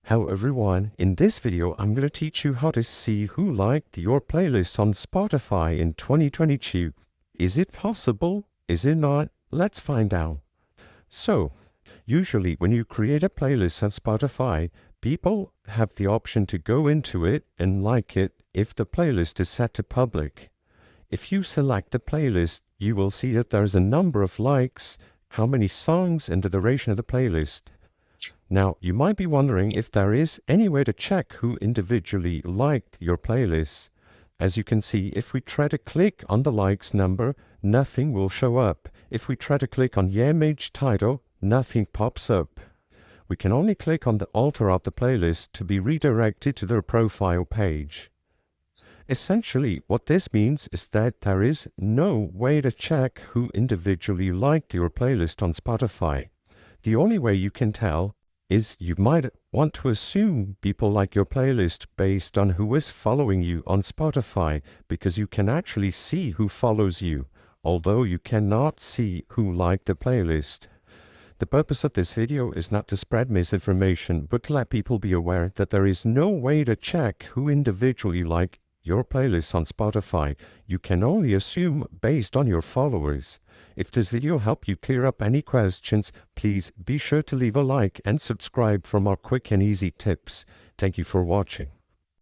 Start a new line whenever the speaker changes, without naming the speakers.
Hello everyone, in this video I'm going to teach you how to see who liked your playlist on Spotify in 2022. Is it possible? Is it not? Let's find out. So, usually when you create a playlist on Spotify, people have the option to go into it and like it if the playlist is set to public. If you select the playlist, you will see that there's a number of likes, how many songs, and the duration of the playlist. Now, you might be wondering if there is any way to check who individually liked your playlist. As you can see, if we try to click on the likes number, nothing will show up. If we try to click on the image title, nothing pops up. We can only click on the alter of the playlist to be redirected to their profile page. Essentially, what this means is that there is no way to check who individually liked your playlist on Spotify. The only way you can tell is you might want to assume people like your playlist based on who is following you on Spotify, because you can actually see who follows you, although you cannot see who liked the playlist. The purpose of this video is not to spread misinformation, but to let people be aware that there is no way to check who individually liked your playlist on Spotify. You can only assume based on your followers. If this video helped you clear up any questions, please be sure to leave a like and subscribe for more quick and easy tips. Thank you for watching.